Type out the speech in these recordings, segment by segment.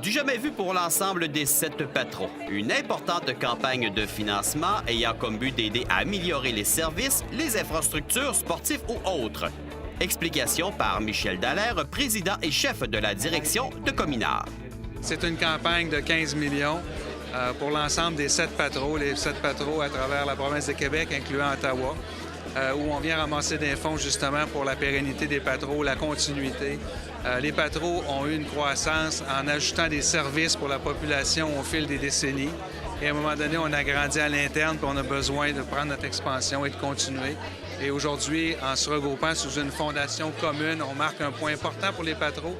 Du jamais vu pour l'ensemble des 7 patrons. Une importante campagne de financement ayant comme but d'aider à améliorer les services, les infrastructures sportives ou autres. Explication par Michel Dallaire, président et chef de la direction de Cominard. C'est une campagne de 15 millions pour l'ensemble des 7 patrons, les 7 patrons à travers la province de Québec, incluant Ottawa, où on vient ramasser des fonds justement pour la pérennité des patrons, la continuité. Les patrons ont eu une croissance en ajoutant des services pour la population au fil des décennies. Et à un moment donné, on a grandi à l'interne, puis on a besoin de prendre notre expansion et de continuer. Et aujourd'hui, en se regroupant sous une fondation commune, on marque un point important pour les patrons.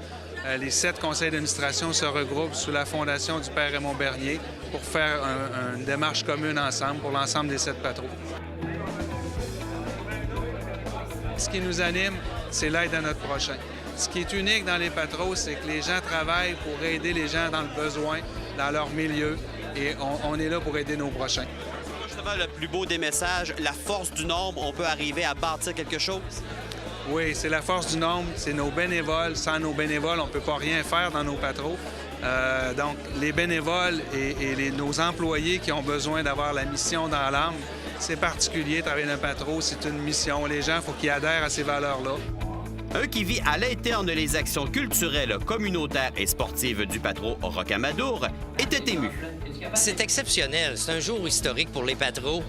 Les 7 conseils d'administration se regroupent sous la fondation du Père Raymond Bernier pour faire une démarche commune ensemble pour l'ensemble des 7 patrons. Ce qui nous anime, c'est l'aide à notre prochain. Ce qui est unique dans les patrons, c'est que les gens travaillent pour aider les gens dans le besoin, dans leur milieu, et on est là pour aider nos prochains. Justement, le plus beau des messages, la force du nombre, on peut arriver à bâtir quelque chose? Oui, c'est la force du nombre, c'est nos bénévoles. Sans nos bénévoles, on ne peut pas rien faire dans nos patrons. Donc, les bénévoles et nos employés qui ont besoin d'avoir la mission dans l'âme, c'est particulier, travailler dans un patron, c'est une mission. Les gens, il faut qu'ils adhèrent à ces valeurs-là. Un qui vit à l'interne les actions culturelles, communautaires et sportives du patron Rocamadour était ému. C'est exceptionnel. C'est un jour historique pour les patrons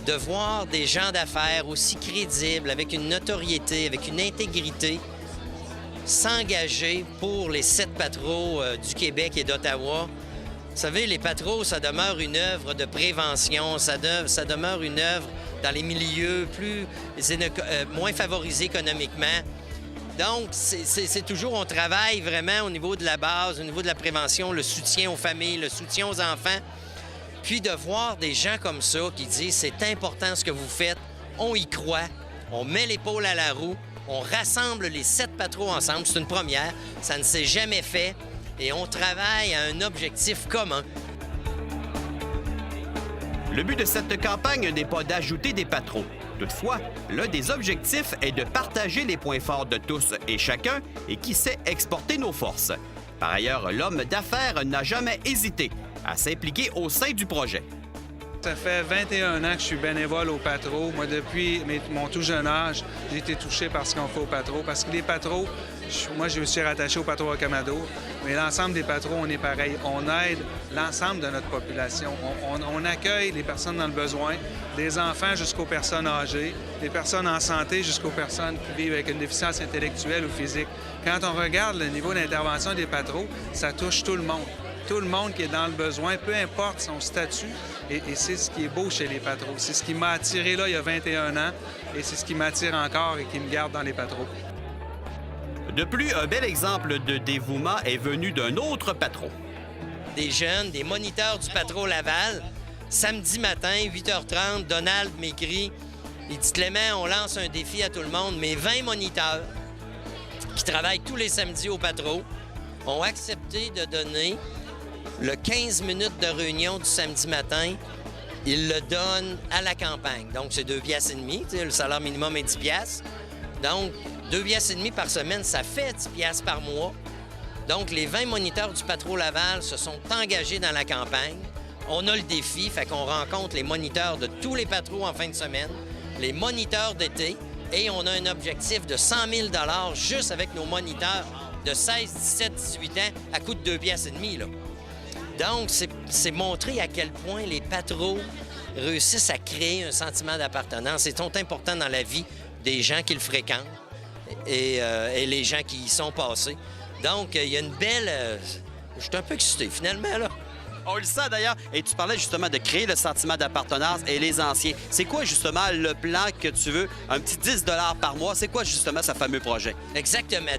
de voir des gens d'affaires aussi crédibles, avec une notoriété, avec une intégrité, s'engager pour les 7 patrons du Québec et d'Ottawa. Vous savez, les patrons, ça demeure une œuvre de prévention, ça demeure une œuvre dans les milieux moins favorisés économiquement. Donc, c'est toujours, on travaille vraiment au niveau de la base, au niveau de la prévention, le soutien aux familles, le soutien aux enfants. Puis de voir des gens comme ça qui disent « c'est important ce que vous faites, on y croit, on met l'épaule à la roue, on rassemble les 7 patrons ensemble, c'est une première, ça ne s'est jamais fait, et on travaille à un objectif commun. » Le but de cette campagne n'est pas d'ajouter des patrons. Toutefois, l'un des objectifs est de partager les points forts de tous et chacun et qui sait exporter nos forces. Par ailleurs, l'homme d'affaires n'a jamais hésité à s'impliquer au sein du projet. Ça fait 21 ans que je suis bénévole au patro. Moi, depuis mon tout jeune âge, j'ai été touché par ce qu'on fait au patro. Parce que les patros, moi, je suis rattaché au patro Rocamadour, mais l'ensemble des patros, on est pareil. On aide l'ensemble de notre population. On accueille les personnes dans le besoin, des enfants jusqu'aux personnes âgées, des personnes en santé jusqu'aux personnes qui vivent avec une déficience intellectuelle ou physique. Quand on regarde le niveau d'intervention des patros, ça touche tout le monde. Tout le monde qui est dans le besoin, peu importe son statut. Et c'est ce qui est beau chez les patrons. C'est ce qui m'a attiré là il y a 21 ans et c'est ce qui m'attire encore et qui me garde dans les patrons. De plus, un bel exemple de dévouement est venu d'un autre patron. Des jeunes, des moniteurs du patron Laval, samedi matin, 8h30, Donald m'écrit, il dit « Clément, on lance un défi à tout le monde, mais 20 moniteurs qui travaillent tous les samedis au patron ont accepté de donner le 15 minutes de réunion du samedi matin, ils le donnent à la campagne. Donc, c'est 2,5 piastres, le salaire minimum est 10 piastres. Donc, 2,5 piastres par semaine, ça fait 10 piastres par mois. Donc, les 20 moniteurs du patron Laval se sont engagés dans la campagne. On a le défi, fait qu'on rencontre les moniteurs de tous les patrons en fin de semaine, les moniteurs d'été, et on a un objectif de 100 000 $ juste avec nos moniteurs de 16, 17, 18 ans à coût de 2,5 piastres, là. Donc, c'est montrer à quel point les patrons réussissent à créer un sentiment d'appartenance. Ils sont importants dans la vie des gens qui le fréquentent et les gens qui y sont passés. Donc, il y a une belle... Je suis un peu excité, finalement, là. On le sent d'ailleurs. Et tu parlais justement de créer le sentiment d'appartenance et les anciens. C'est quoi justement le plan que tu veux? Un petit 10 $ par mois. C'est quoi justement ce fameux projet? Exactement.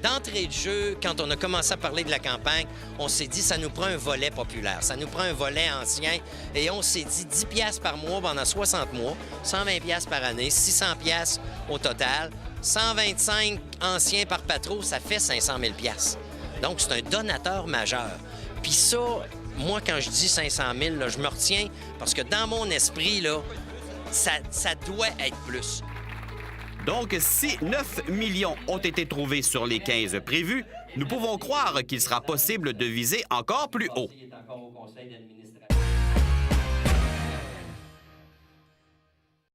D'entrée de jeu, quand on a commencé à parler de la campagne, on s'est dit ça nous prend un volet populaire, ça nous prend un volet ancien. Et on s'est dit 10 piastres par mois pendant 60 mois, 120 piastres par année, 600 piastres au total. 125 anciens par patron, ça fait 500 000 piastres. Donc, c'est un donateur majeur. Puis ça... Moi, quand je dis 500 000, là, je me retiens parce que dans mon esprit, là, ça doit être plus. Donc, si 9 millions ont été trouvés sur les 15 prévus, nous pouvons croire qu'il sera possible de viser encore plus haut.